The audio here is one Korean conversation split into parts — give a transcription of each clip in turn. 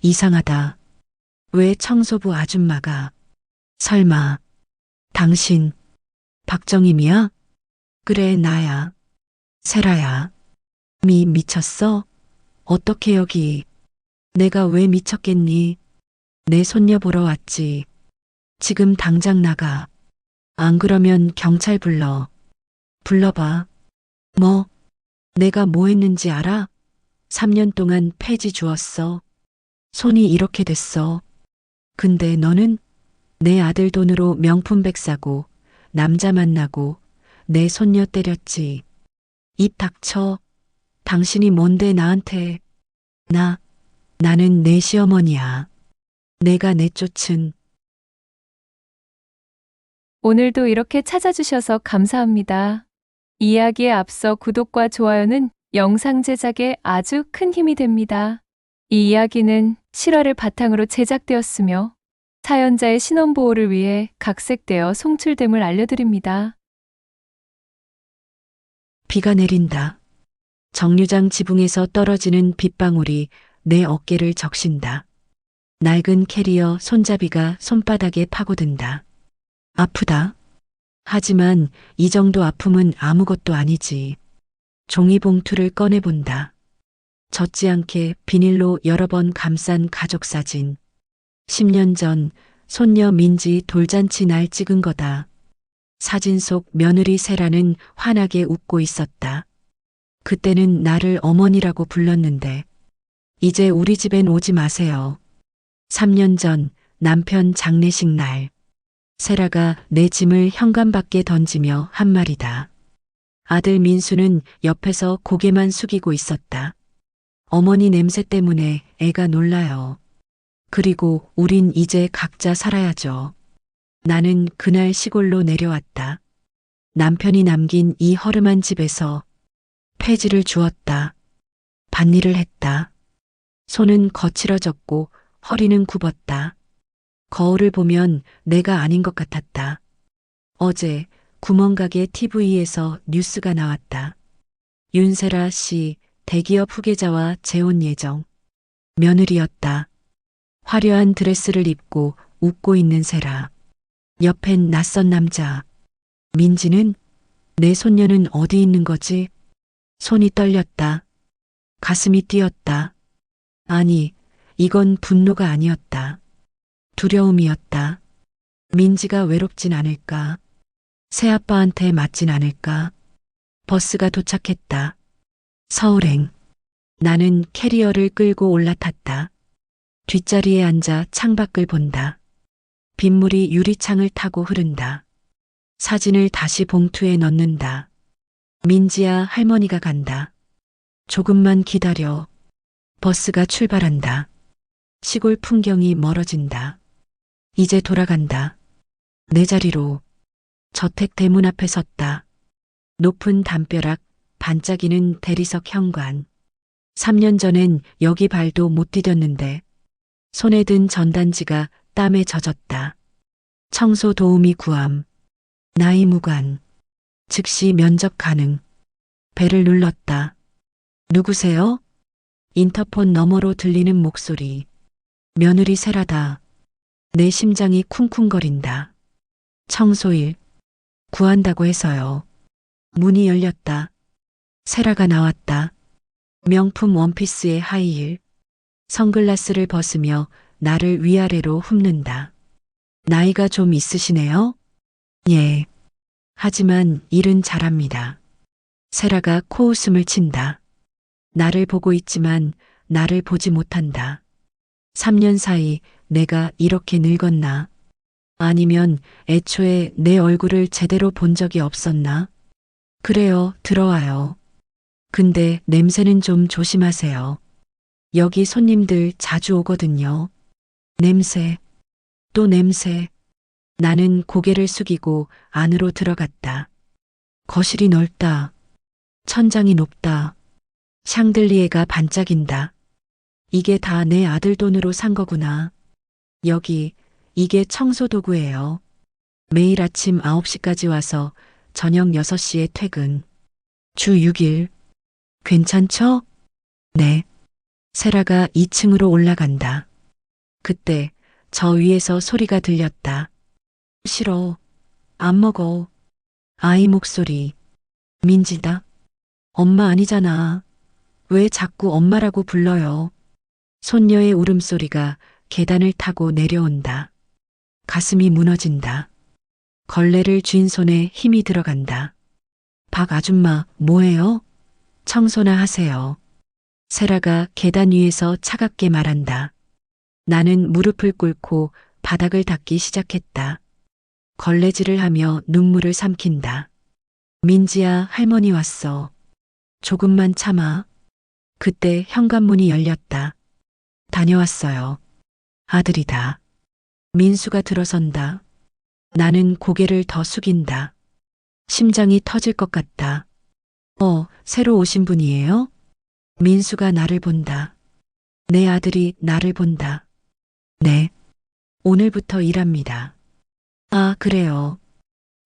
이상하다. 왜 청소부 아줌마가? 설마, 당신, 박정임이야? 그래, 나야. 세라야. 미쳤어? 어떻게 여기? 내가 왜 미쳤겠니? 내 손녀 보러 왔지. 지금 당장 나가. 안 그러면 경찰 불러. 불러봐. 뭐? 내가 뭐 했는지 알아? 3년 동안 폐지 주었어. 손이 이렇게 됐어. 근데 너는 내 아들 돈으로 명품백 사고 남자 만나고 내 손녀 때렸지. 입 닥쳐. 당신이 뭔데 나한테. 나는 내 시어머니야. 내가 내쫓은. 오늘도 이렇게 찾아주셔서 감사합니다. 이야기에 앞서 구독과 좋아요는 영상 제작에 아주 큰 힘이 됩니다. 이 이야기는 실화를 바탕으로 제작되었으며 사연자의 신원보호를 위해 각색되어 송출됨을 알려드립니다. 비가 내린다. 정류장 지붕에서 떨어지는 빗방울이 내 어깨를 적신다. 낡은 캐리어 손잡이가 손바닥에 파고든다. 아프다. 하지만 이 정도 아픔은 아무것도 아니지. 종이봉투를 꺼내본다. 젖지 않게 비닐로 여러 번 감싼 가족사진. 10년 전 손녀 민지 돌잔치 날 찍은 거다. 사진 속 며느리 세라는 환하게 웃고 있었다. 그때는 나를 어머니라고 불렀는데 이제 우리 집엔 오지 마세요. 3년 전 남편 장례식 날 세라가 내 짐을 현관 밖에 던지며 한 말이다. 아들 민수는 옆에서 고개만 숙이고 있었다. 어머니 냄새 때문에 애가 놀라요. 그리고 우린 이제 각자 살아야죠. 나는 그날 시골로 내려왔다. 남편이 남긴 이 허름한 집에서 폐지를 주었다. 밭일을 했다. 손은 거칠어졌고 허리는 굽었다. 거울을 보면 내가 아닌 것 같았다. 어제 구멍가게 TV에서 뉴스가 나왔다. 윤세라 씨 대기업 후계자와 재혼 예정. 며느리였다. 화려한 드레스를 입고 웃고 있는 세라. 옆엔 낯선 남자. 민지는? 내 손녀는 어디 있는 거지? 손이 떨렸다. 가슴이 뛰었다. 아니, 이건 분노가 아니었다. 두려움이었다. 민지가 외롭진 않을까? 새아빠한테 맞진 않을까? 버스가 도착했다. 서울행. 나는 캐리어를 끌고 올라탔다. 뒷자리에 앉아 창밖을 본다. 빗물이 유리창을 타고 흐른다. 사진을 다시 봉투에 넣는다. 민지야, 할머니가 간다. 조금만 기다려. 버스가 출발한다. 시골 풍경이 멀어진다. 이제 돌아간다. 내 자리로. 저택 대문 앞에 섰다. 높은 담벼락, 반짝이는 대리석 현관. 3년 전엔 여기 발도 못 디뎠는데 손에 든 전단지가 땀에 젖었다. 청소 도우미 구함. 나이 무관. 즉시 면접 가능. 벨을 눌렀다. 누구세요? 인터폰 너머로 들리는 목소리. 며느리 세라다. 내 심장이 쿵쿵거린다. 청소일. 구한다고 해서요. 문이 열렸다. 세라가 나왔다. 명품 원피스에 하이힐. 선글라스를 벗으며 나를 위아래로 훑는다. 나이가 좀 있으시네요? 예. 하지만 일은 잘합니다. 세라가 코웃음을 친다. 나를 보고 있지만 나를 보지 못한다. 3년 사이 내가 이렇게 늙었나? 아니면 애초에 내 얼굴을 제대로 본 적이 없었나? 그래요, 들어와요. 근데 냄새는 좀 조심하세요. 여기 손님들 자주 오거든요. 냄새, 또 냄새. 나는 고개를 숙이고 안으로 들어갔다. 거실이 넓다. 천장이 높다. 샹들리에가 반짝인다. 이게 다 내 아들 돈으로 산 거구나. 여기, 이게 청소 도구예요. 매일 아침 9시까지 와서 저녁 6시에 퇴근. 주 6일. 괜찮죠? 네. 세라가 2층으로 올라간다. 그때 저 위에서 소리가 들렸다. 싫어. 안 먹어. 아이 목소리. 민지다. 엄마 아니잖아. 왜 자꾸 엄마라고 불러요? 손녀의 울음소리가 계단을 타고 내려온다. 가슴이 무너진다. 걸레를 쥔 손에 힘이 들어간다. 박 아줌마, 뭐해요? 청소나 하세요. 세라가 계단 위에서 차갑게 말한다. 나는 무릎을 꿇고 바닥을 닦기 시작했다. 걸레질을 하며 눈물을 삼킨다. 민지야, 할머니 왔어. 조금만 참아. 그때 현관문이 열렸다. 다녀왔어요. 아들이다. 민수가 들어선다. 나는 고개를 더 숙인다. 심장이 터질 것 같다. 새로 오신 분이에요? 민수가 나를 본다. 내 아들이 나를 본다. 네. 오늘부터 일합니다. 아, 그래요.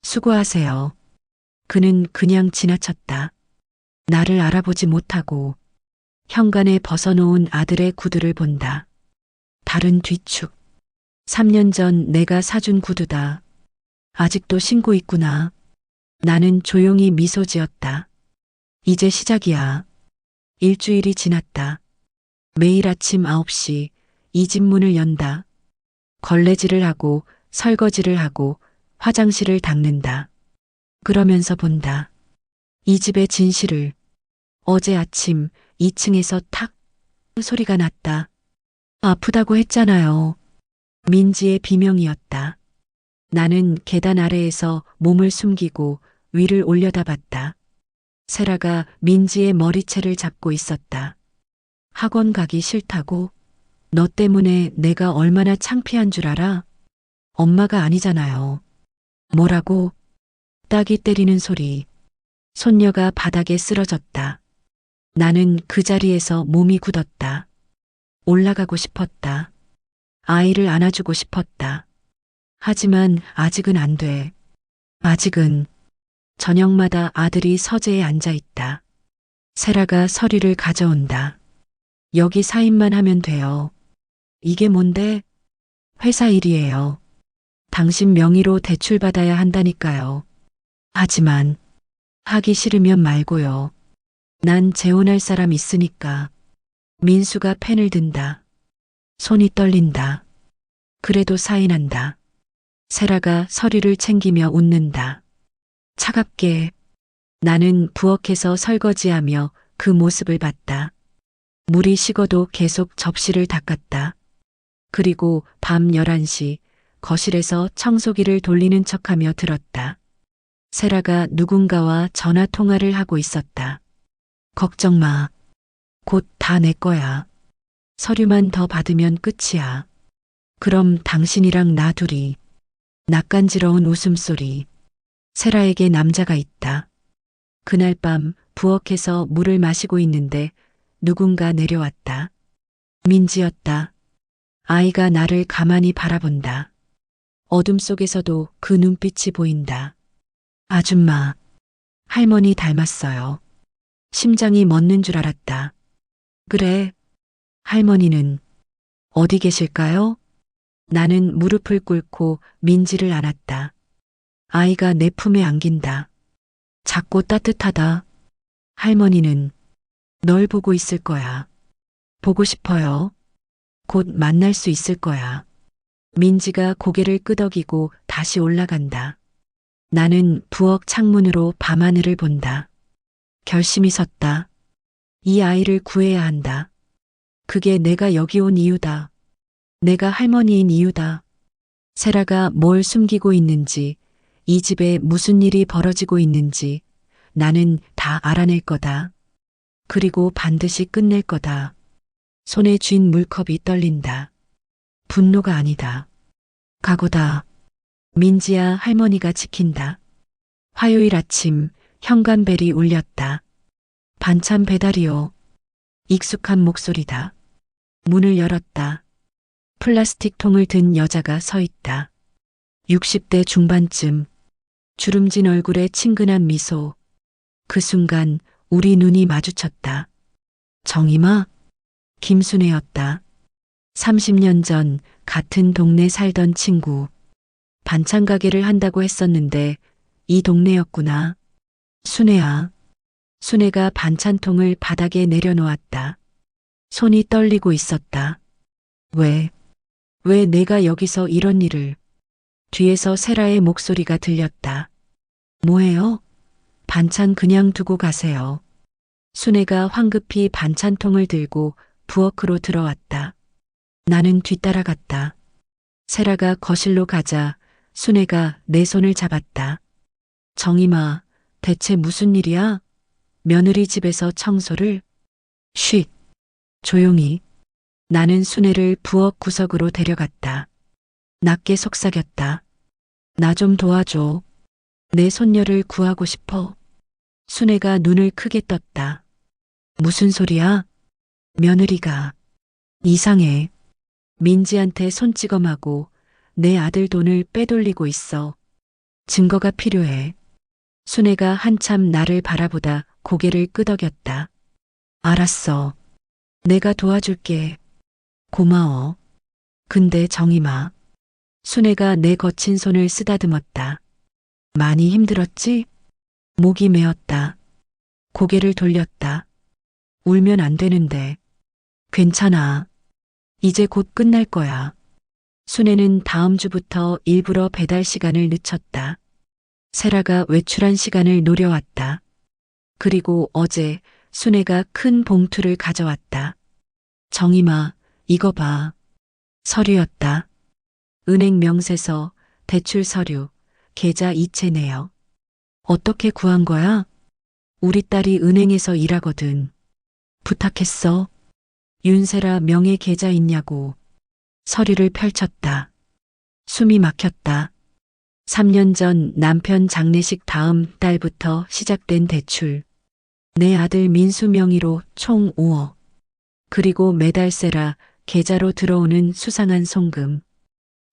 수고하세요. 그는 그냥 지나쳤다. 나를 알아보지 못하고 현관에 벗어놓은 아들의 구두를 본다. 다른 뒤축. 3년 전 내가 사준 구두다. 아직도 신고 있구나. 나는 조용히 미소 지었다. 이제 시작이야. 일주일이 지났다. 매일 아침 9시 이 집 문을 연다. 걸레질을 하고 설거지를 하고 화장실을 닦는다. 그러면서 본다. 이 집의 진실을. 어제 아침 2층에서 탁 소리가 났다. 아프다고 했잖아요. 민지의 비명이었다. 나는 계단 아래에서 몸을 숨기고 위를 올려다봤다. 세라가 민지의 머리채를 잡고 있었다. 학원 가기 싫다고? 너 때문에 내가 얼마나 창피한 줄 알아? 엄마가 아니잖아요. 뭐라고? 딸기 때리는 소리. 손녀가 바닥에 쓰러졌다. 나는 그 자리에서 몸이 굳었다. 올라가고 싶었다. 아이를 안아주고 싶었다. 하지만 아직은 안 돼. 아직은. 저녁마다 아들이 서재에 앉아 있다. 세라가 서류를 가져온다. 여기 사인만 하면 돼요. 이게 뭔데? 회사 일이에요. 당신 명의로 대출받아야 한다니까요. 하지만 하기 싫으면 말고요. 난 재혼할 사람 있으니까. 민수가 펜을 든다. 손이 떨린다. 그래도 사인한다. 세라가 서류를 챙기며 웃는다. 차갑게. 나는 부엌에서 설거지하며 그 모습을 봤다. 물이 식어도 계속 접시를 닦았다. 그리고 밤 11시 거실에서 청소기를 돌리는 척하며 들었다. 세라가 누군가와 전화 통화를 하고 있었다. 걱정 마. 곧 다 내 거야. 서류만 더 받으면 끝이야. 그럼 당신이랑 나 둘이. 낯간지러운 웃음소리. 세라에게 남자가 있다. 그날 밤 부엌에서 물을 마시고 있는데 누군가 내려왔다. 민지였다. 아이가 나를 가만히 바라본다. 어둠 속에서도 그 눈빛이 보인다. 아줌마, 할머니 닮았어요. 심장이 멎는 줄 알았다. 그래, 할머니는 어디 계실까요? 나는 무릎을 꿇고 민지를 안았다. 아이가 내 품에 안긴다. 작고 따뜻하다. 할머니는 널 보고 있을 거야. 보고 싶어요. 곧 만날 수 있을 거야. 민지가 고개를 끄덕이고 다시 올라간다. 나는 부엌 창문으로 밤하늘을 본다. 결심이 섰다. 이 아이를 구해야 한다. 그게 내가 여기 온 이유다. 내가 할머니인 이유다. 세라가 뭘 숨기고 있는지, 이 집에 무슨 일이 벌어지고 있는지 나는 다 알아낼 거다. 그리고 반드시 끝낼 거다. 손에 쥔 물컵이 떨린다. 분노가 아니다. 각오다. 민지야, 할머니가 지킨다. 화요일 아침 현관벨이 울렸다. 반찬 배달이요. 익숙한 목소리다. 문을 열었다. 플라스틱 통을 든 여자가 서 있다. 60대 중반쯤. 주름진 얼굴에 친근한 미소. 그 순간 우리 눈이 마주쳤다. 정임아? 김순애였다. 30년 전 같은 동네 살던 친구. 반찬 가게를 한다고 했었는데 이 동네였구나. 순애야. 순애가 반찬통을 바닥에 내려놓았다. 손이 떨리고 있었다. 왜 내가 여기서 이런 일을. 뒤에서 세라의 목소리가 들렸다. 뭐해요? 반찬 그냥 두고 가세요. 순애가 황급히 반찬통을 들고 부엌으로 들어왔다. 나는 뒤따라갔다. 세라가 거실로 가자 순애가 내 손을 잡았다. 정임아, 대체 무슨 일이야? 며느리 집에서 청소를? 쉿, 조용히. 나는 순애를 부엌 구석으로 데려갔다. 낮게 속삭였다. 나 좀 도와줘. 내 손녀를 구하고 싶어. 순애가 눈을 크게 떴다. 무슨 소리야? 며느리가 이상해. 민지한테 손찌검하고 내 아들 돈을 빼돌리고 있어. 증거가 필요해. 순애가 한참 나를 바라보다 고개를 끄덕였다. 알았어. 내가 도와줄게. 고마워. 근데 정임아. 순애가 내 거친 손을 쓰다듬었다. 많이 힘들었지? 목이 메었다. 고개를 돌렸다. 울면 안 되는데. 괜찮아. 이제 곧 끝날 거야. 순애는 다음 주부터 일부러 배달 시간을 늦췄다. 세라가 외출한 시간을 노려왔다. 그리고 어제 순애가 큰 봉투를 가져왔다. 정임아, 이거 봐. 서류였다. 은행 명세서, 대출 서류, 계좌 이체 내역. 어떻게 구한 거야? 우리 딸이 은행에서 일하거든. 부탁했어. 윤세라 명의 계좌 있냐고. 서류를 펼쳤다. 숨이 막혔다. 3년 전 남편 장례식 다음 달부터 시작된 대출. 내 아들 민수 명의로 총 5억. 그리고 매달 세라 계좌로 들어오는 수상한 송금.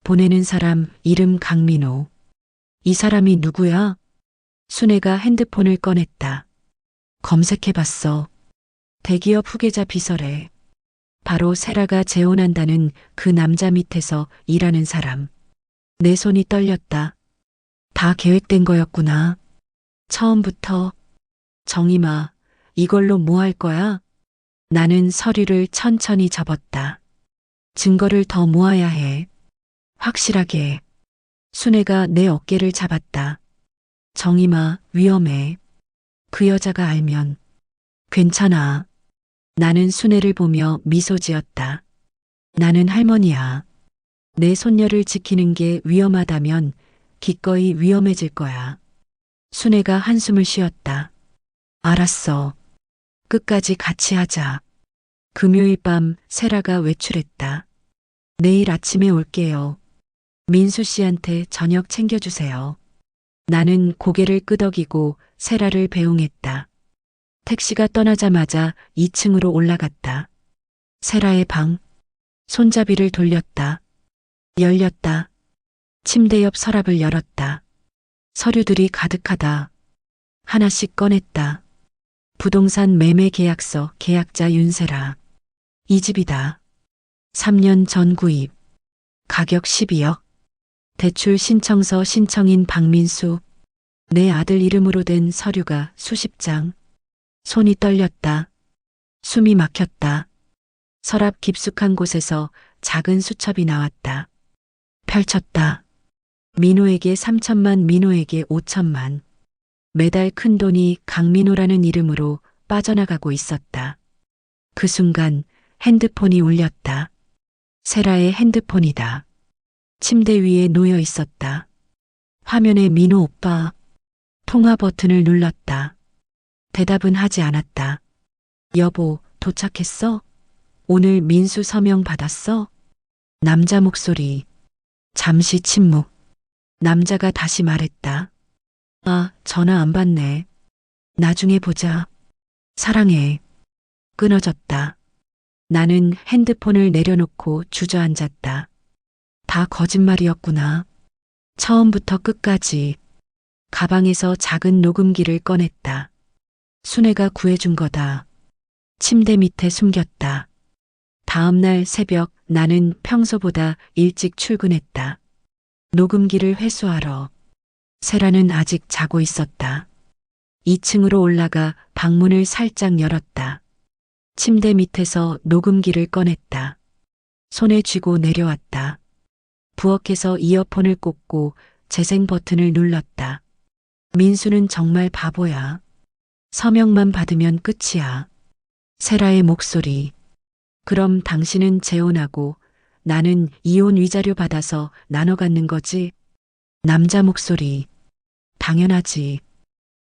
보내는 사람 이름 강민호. 이 사람이 누구야? 순애가 핸드폰을 꺼냈다. 검색해봤어. 대기업 후계자 비서래. 바로 세라가 재혼한다는 그 남자 밑에서 일하는 사람. 내 손이 떨렸다. 다 계획된 거였구나. 처음부터. 정임아, 이걸로 뭐 할 거야? 나는 서류를 천천히 접었다. 증거를 더 모아야 해. 확실하게. 순애가 내 어깨를 잡았다. 정임아, 위험해. 그 여자가 알면. 괜찮아. 나는 순애를 보며 미소 지었다. 나는 할머니야. 내 손녀를 지키는 게 위험하다면 기꺼이 위험해질 거야. 순애가 한숨을 쉬었다. 알았어. 끝까지 같이 하자. 금요일 밤 세라가 외출했다. 내일 아침에 올게요. 민수 씨한테 저녁 챙겨주세요. 나는 고개를 끄덕이고 세라를 배웅했다. 택시가 떠나자마자 2층으로 올라갔다. 세라의 방. 손잡이를 돌렸다. 열렸다. 침대 옆 서랍을 열었다. 서류들이 가득하다. 하나씩 꺼냈다. 부동산 매매 계약서 계약자 윤세라. 이 집이다. 3년 전 구입. 가격 12억. 대출 신청서 신청인 박민수. 내 아들 이름으로 된 서류가 수십 장. 손이 떨렸다. 숨이 막혔다. 서랍 깊숙한 곳에서 작은 수첩이 나왔다. 펼쳤다. 민호에게 3천만, 민호에게 5천만. 매달 큰 돈이 강민호라는 이름으로 빠져나가고 있었다. 그 순간 핸드폰이 울렸다. 세라의 핸드폰이다. 침대 위에 놓여 있었다. 화면에 민호 오빠. 통화 버튼을 눌렀다. 대답은 하지 않았다. 여보, 도착했어? 오늘 민수 서명 받았어? 남자 목소리. 잠시 침묵. 남자가 다시 말했다. 아, 전화 안 받네. 나중에 보자. 사랑해. 끊어졌다. 나는 핸드폰을 내려놓고 주저앉았다. 다 거짓말이었구나. 처음부터 끝까지. 가방에서 작은 녹음기를 꺼냈다. 순애가 구해준 거다. 침대 밑에 숨겼다. 다음 날 새벽 나는 평소보다 일찍 출근했다. 녹음기를 회수하러. 세라는 아직 자고 있었다. 2층으로 올라가 방문을 살짝 열었다. 침대 밑에서 녹음기를 꺼냈다. 손에 쥐고 내려왔다. 부엌에서 이어폰을 꽂고 재생 버튼을 눌렀다. 민수는 정말 바보야. 서명만 받으면 끝이야. 세라의 목소리. 그럼 당신은 재혼하고 나는 이혼 위자료 받아서 나눠 갖는 거지? 남자 목소리. 당연하지.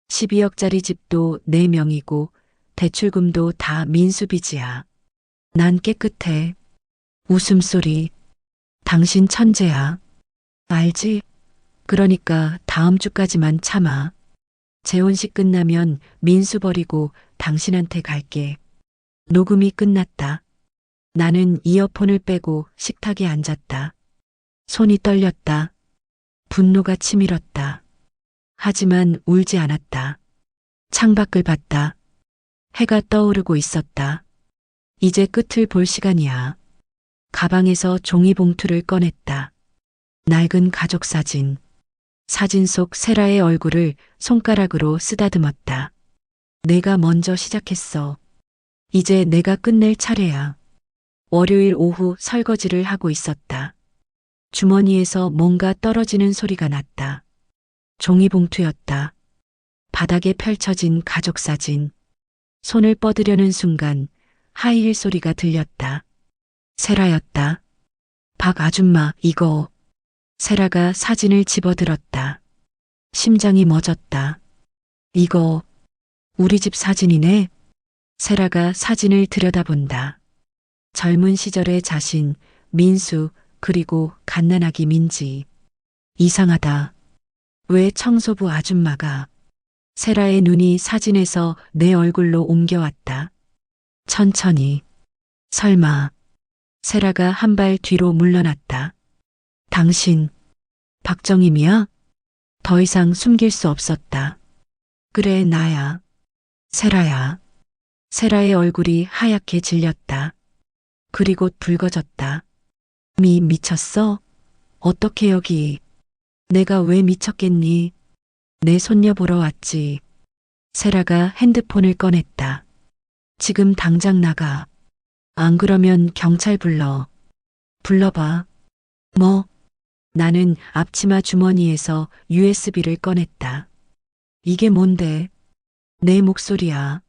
12억짜리 집도 내 명이고 대출금도 다 민수 빚이야. 난 깨끗해. 웃음소리. 당신 천재야. 알지? 그러니까 다음 주까지만 참아. 재혼식 끝나면 민수 버리고 당신한테 갈게. 녹음이 끝났다. 나는 이어폰을 빼고 식탁에 앉았다. 손이 떨렸다. 분노가 치밀었다. 하지만 울지 않았다. 창밖을 봤다. 해가 떠오르고 있었다. 이제 끝을 볼 시간이야. 가방에서 종이봉투를 꺼냈다. 낡은 가족 사진. 사진 속 세라의 얼굴을 손가락으로 쓰다듬었다. 내가 먼저 시작했어. 이제 내가 끝낼 차례야. 월요일 오후 설거지를 하고 있었다. 주머니에서 뭔가 떨어지는 소리가 났다. 종이봉투였다. 바닥에 펼쳐진 가족 사진. 손을 뻗으려는 순간 하이힐 소리가 들렸다. 세라였다. 박 아줌마, 이거. 세라가 사진을 집어들었다. 심장이 멎었다. 이거 우리 집 사진이네. 세라가 사진을 들여다본다. 젊은 시절의 자신, 민수, 그리고 갓난아기 민지. 이상하다. 왜 청소부 아줌마가. 세라의 눈이 사진에서 내 얼굴로 옮겨왔다. 천천히. 설마. 세라가 한 발 뒤로 물러났다. 당신, 박정임이야? 더 이상 숨길 수 없었다. 그래, 나야. 세라야. 세라의 얼굴이 하얗게 질렸다. 그리고 붉어졌다. 미쳤어? 어떻게 여기? 내가 왜 미쳤겠니? 내 손녀 보러 왔지. 세라가 핸드폰을 꺼냈다. 지금 당장 나가. 안 그러면 경찰 불러. 불러봐. 뭐? 나는 앞치마 주머니에서 USB를 꺼냈다. 이게 뭔데? 내 목소리야.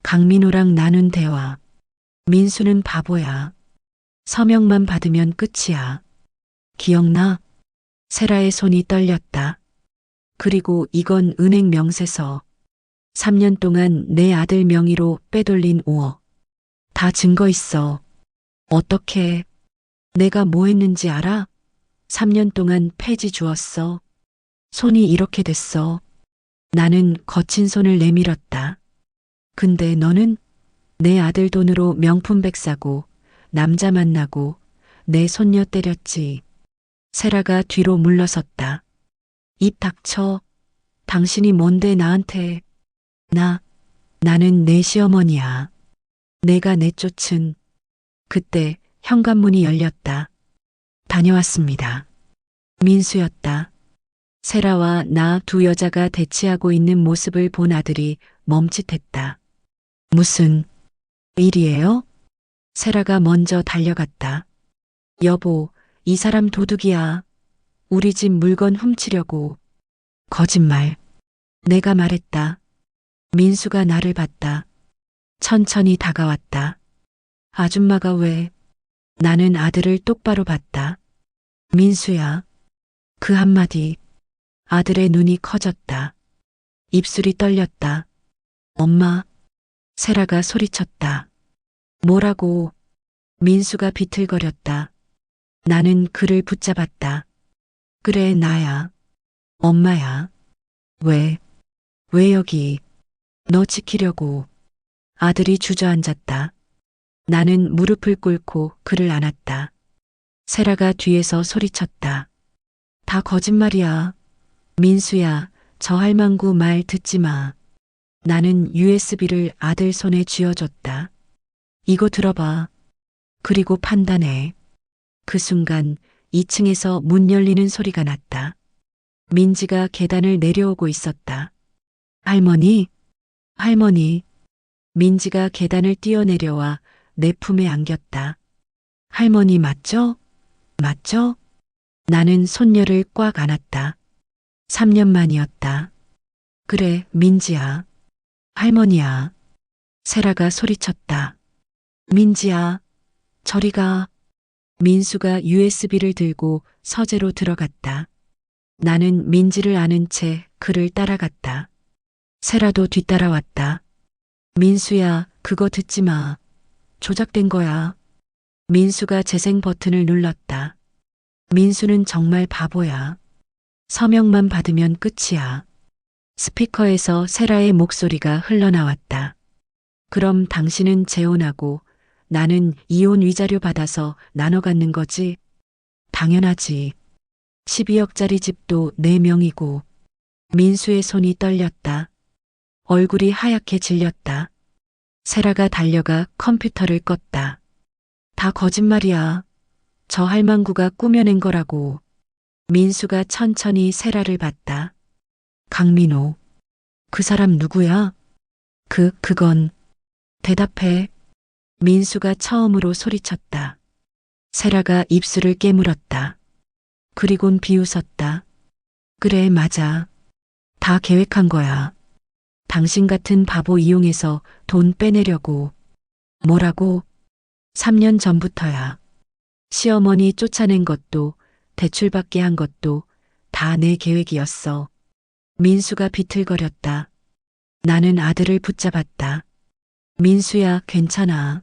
강민호랑 나눈 대화. 민수는 바보야. 서명만 받으면 끝이야. 기억나? 세라의 손이 떨렸다. 그리고 이건 은행 명세서. 3년 동안 내 아들 명의로 빼돌린 5억. 다 증거 있어. 어떻게? 내가 뭐 했는지 알아? 3년 동안 폐지 주었어. 손이 이렇게 됐어. 나는 거친 손을 내밀었다. 근데 너는 내 아들 돈으로 명품백 사고 남자 만나고 내 손녀 때렸지. 세라가 뒤로 물러섰다. 입 닥쳐. 당신이 뭔데 나한테. 나는 내 시어머니야. 내가 내쫓은. 그때 현관문이 열렸다. 다녀왔습니다. 민수였다. 세라와 나 두 여자가 대치하고 있는 모습을 본 아들이 멈칫했다. 무슨 일이에요? 세라가 먼저 달려갔다. 여보, 이 사람 도둑이야. 우리 집 물건 훔치려고. 거짓말. 내가 말했다. 민수가 나를 봤다. 천천히 다가왔다. 아줌마가 왜? 나는 아들을 똑바로 봤다. 민수야. 그 한마디. 아들의 눈이 커졌다. 입술이 떨렸다. 엄마. 세라가 소리쳤다. 뭐라고? 민수가 비틀거렸다. 나는 그를 붙잡았다. 그래, 나야. 엄마야. 왜 여기? 너 지키려고. 아들이 주저앉았다. 나는 무릎을 꿇고 그를 안았다. 세라가 뒤에서 소리쳤다. 다 거짓말이야. 민수야, 저 할망구 말 듣지 마. 나는 USB를 아들 손에 쥐어줬다. 이거 들어봐. 그리고 판단해. 그 순간 2층에서 문 열리는 소리가 났다. 민지가 계단을 내려오고 있었다. 할머니, 할머니. 민지가 계단을 뛰어내려와 내 품에 안겼다. 할머니 맞죠? 맞죠? 나는 손녀를 꽉 안았다. 3년 만이었다. 그래, 민지야. 할머니야. 세라가 소리쳤다. 민지야, 저리 가. 민수가 USB를 들고 서재로 들어갔다. 나는 민지를 아는 채 그를 따라갔다. 세라도 뒤따라왔다. 민수야, 그거 듣지 마. 조작된 거야. 민수가 재생 버튼을 눌렀다. 민수는 정말 바보야. 서명만 받으면 끝이야. 스피커에서 세라의 목소리가 흘러나왔다. 그럼 당신은 재혼하고 나는 이혼 위자료 받아서 나눠 갖는 거지? 당연하지. 12억짜리 집도 내 명이고. 민수의 손이 떨렸다. 얼굴이 하얗게 질렸다. 세라가 달려가 컴퓨터를 껐다. 다 거짓말이야. 저 할망구가 꾸며낸 거라고. 민수가 천천히 세라를 봤다. 강민호. 그 사람 누구야? 그건. 대답해. 민수가 처음으로 소리쳤다. 세라가 입술을 깨물었다. 그리곤 비웃었다. 그래, 맞아. 다 계획한 거야. 당신 같은 바보 이용해서 돈 빼내려고. 뭐라고? 3년 전부터야. 시어머니 쫓아낸 것도 대출받게 한 것도 다 내 계획이었어. 민수가 비틀거렸다. 나는 아들을 붙잡았다. 민수야, 괜찮아.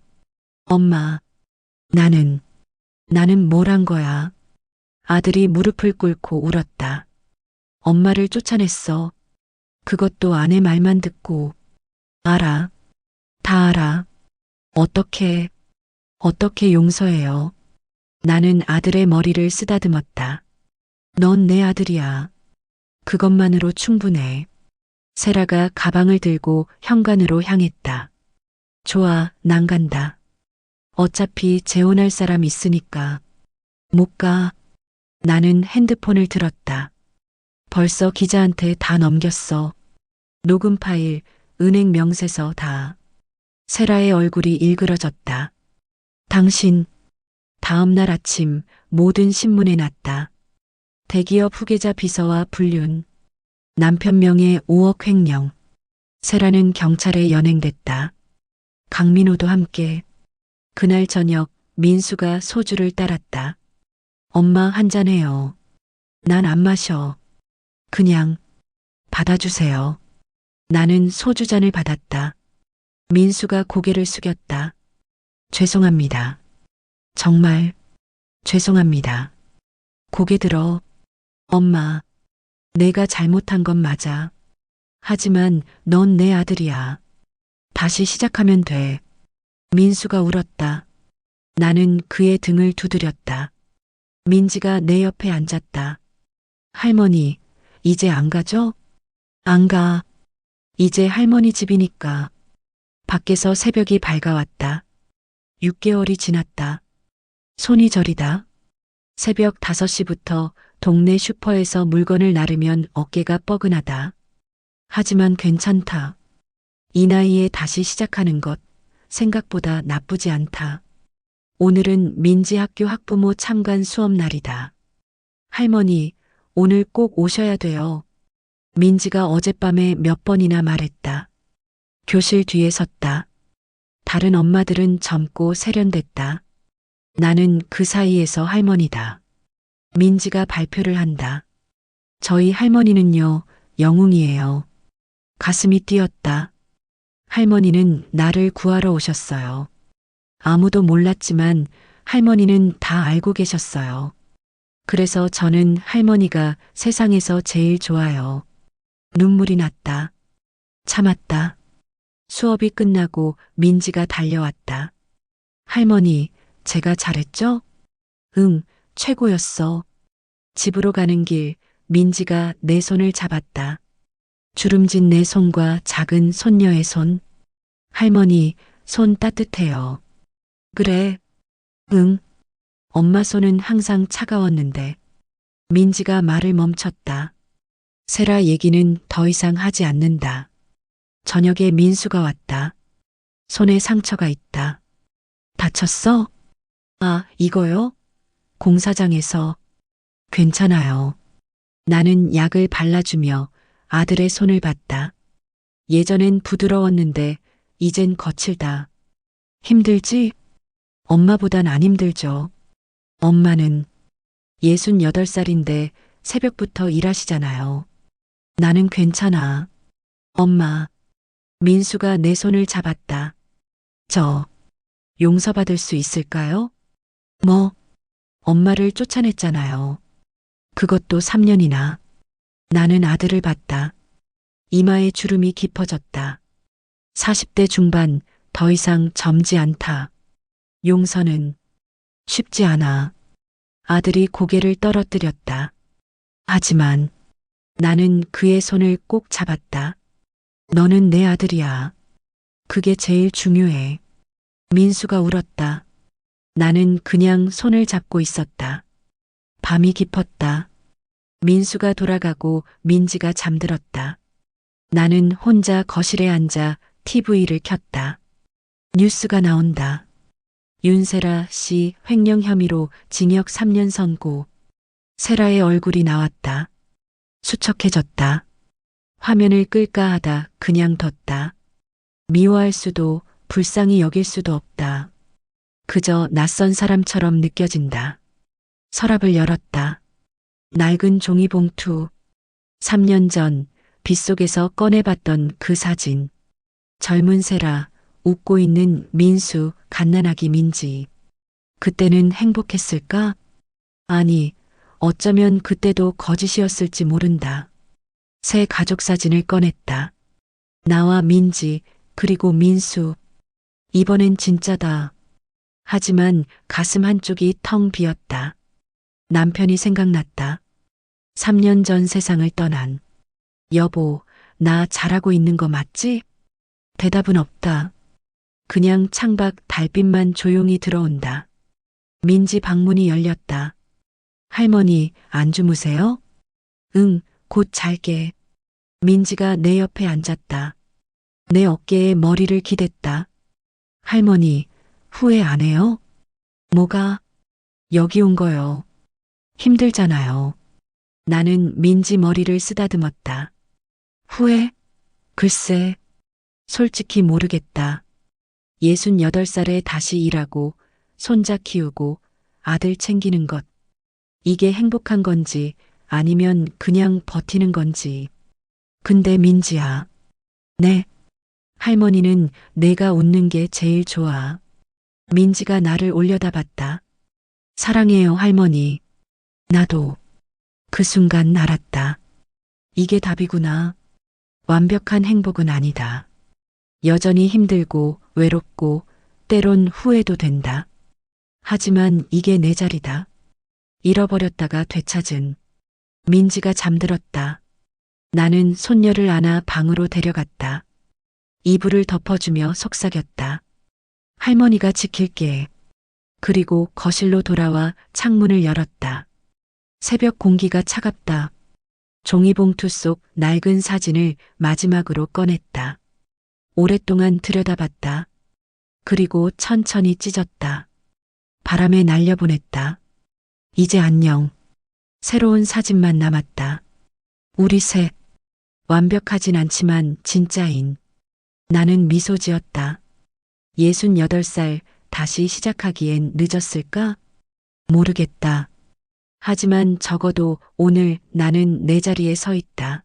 엄마. 나는 뭘 한 거야? 아들이 무릎을 꿇고 울었다. 엄마를 쫓아냈어. 그것도 아내 말만 듣고. 알아. 다 알아. 어떻게 용서해요? 나는 아들의 머리를 쓰다듬었다. 넌 내 아들이야. 그것만으로 충분해. 세라가 가방을 들고 현관으로 향했다. 좋아, 난 간다. 어차피 재혼할 사람 있으니까. 못 가. 나는 핸드폰을 들었다. 벌써 기자한테 다 넘겼어. 녹음 파일, 은행 명세서 다. 세라의 얼굴이 일그러졌다. 당신. 다음 날 아침 모든 신문에 났다. 대기업 후계자 비서와 불륜. 남편 명의 5억 횡령. 세라는 경찰에 연행됐다. 강민호도 함께. 그날 저녁 민수가 소주를 따랐다. 엄마 한잔해요. 난 안 마셔. 그냥 받아주세요. 나는 소주잔을 받았다. 민수가 고개를 숙였다. 죄송합니다. 정말 죄송합니다. 고개 들어. 엄마, 내가 잘못한 건 맞아. 하지만 넌 내 아들이야. 다시 시작하면 돼. 민수가 울었다. 나는 그의 등을 두드렸다. 민지가 내 옆에 앉았다. 할머니, 이제 안 가죠? 안 가. 이제 할머니 집이니까. 밖에서 새벽이 밝아왔다. 6개월이 지났다. 손이 저리다. 새벽 5시부터 동네 슈퍼에서 물건을 나르면 어깨가 뻐근하다. 하지만 괜찮다. 이 나이에 다시 시작하는 것 생각보다 나쁘지 않다. 오늘은 민지 학교 학부모 참관 수업 날이다. 할머니, 오늘 꼭 오셔야 돼요. 민지가 어젯밤에 몇 번이나 말했다. 교실 뒤에 섰다. 다른 엄마들은 젊고 세련됐다. 나는 그 사이에서 할머니다. 민지가 발표를 한다. 저희 할머니는요, 영웅이에요. 가슴이 뛰었다. 할머니는 나를 구하러 오셨어요. 아무도 몰랐지만 할머니는 다 알고 계셨어요. 그래서 저는 할머니가 세상에서 제일 좋아요. 눈물이 났다. 참았다. 수업이 끝나고 민지가 달려왔다. 할머니, 제가 잘했죠? 응, 최고였어. 집으로 가는 길 민지가 내 손을 잡았다. 주름진 내 손과 작은 손녀의 손. 할머니, 손 따뜻해요. 그래, 응. 엄마 손은 항상 차가웠는데 민지가 말을 멈췄다. 세라 얘기는 더 이상 하지 않는다. 저녁에 민수가 왔다. 손에 상처가 있다. 다쳤어? 아, 이거요? 공사장에서. 괜찮아요. 나는 약을 발라주며 아들의 손을 봤다. 예전엔 부드러웠는데 이젠 거칠다. 힘들지? 엄마보단 안 힘들죠. 엄마는 68살인데 새벽부터 일하시잖아요. 나는 괜찮아. 엄마. 민수가 내 손을 잡았다. 저 용서받을 수 있을까요? 뭐, 엄마를 쫓아냈잖아요. 그것도 3년이나. 나는 아들을 봤다. 이마에 주름이 깊어졌다. 40대 중반, 더 이상 젊지 않다. 용서는 쉽지 않아. 아들이 고개를 떨어뜨렸다. 하지만 나는 그의 손을 꼭 잡았다. 너는 내 아들이야. 그게 제일 중요해. 민수가 울었다. 나는 그냥 손을 잡고 있었다. 밤이 깊었다. 민수가 돌아가고 민지가 잠들었다. 나는 혼자 거실에 앉아 TV를 켰다. 뉴스가 나온다. 윤세라 씨 횡령 혐의로 징역 3년 선고. 세라의 얼굴이 나왔다. 수척해졌다. 화면을 끌까 하다 그냥 뒀다. 미워할 수도 불쌍히 여길 수도 없다. 그저 낯선 사람처럼 느껴진다. 서랍을 열었다. 낡은 종이봉투. 3년 전 빗속에서 꺼내봤던 그 사진. 젊은 세라, 웃고 있는 민수, 갓난아기 민지. 그때는 행복했을까? 아니, 어쩌면 그때도 거짓이었을지 모른다. 새 가족 사진을 꺼냈다. 나와 민지, 그리고 민수. 이번엔 진짜다. 하지만 가슴 한쪽이 텅 비었다. 남편이 생각났다. 3년 전 세상을 떠난. 여보, 나 잘하고 있는 거 맞지? 대답은 없다. 그냥 창밖 달빛만 조용히 들어온다. 민지 방문이 열렸다. 할머니, 안 주무세요? 응, 곧 잘게. 민지가 내 옆에 앉았다. 내 어깨에 머리를 기댔다. 할머니, 후회 안 해요? 뭐가? 여기 온 거요. 힘들잖아요. 나는 민지 머리를 쓰다듬었다. 후회? 글쎄, 솔직히 모르겠다. 68살에 다시 일하고, 손자 키우고, 아들 챙기는 것. 이게 행복한 건지, 아니면 그냥 버티는 건지. 근데 민지야. 네. 할머니는 내가 웃는 게 제일 좋아. 민지가 나를 올려다봤다. 사랑해요, 할머니. 나도. 그 순간 알았다. 이게 답이구나. 완벽한 행복은 아니다. 여전히 힘들고 외롭고 때론 후회도 된다. 하지만 이게 내 자리다. 잃어버렸다가 되찾은. 민지가 잠들었다. 나는 손녀를 안아 방으로 데려갔다. 이불을 덮어주며 속삭였다. 할머니가 지킬게. 그리고 거실로 돌아와 창문을 열었다. 새벽 공기가 차갑다. 종이봉투 속 낡은 사진을 마지막으로 꺼냈다. 오랫동안 들여다봤다. 그리고 천천히 찢었다. 바람에 날려보냈다. 이제 안녕. 새로운 사진만 남았다. 우리 셋. 완벽하진 않지만 진짜인. 나는 미소 지었다. 68살 다시 시작하기엔 늦었을까? 모르겠다. 하지만 적어도 오늘 나는 내 자리에 서 있다.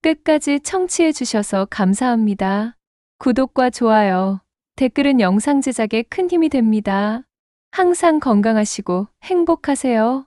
끝까지 청취해 주셔서 감사합니다. 구독과 좋아요, 댓글은 영상 제작에 큰 힘이 됩니다. 항상 건강하시고 행복하세요.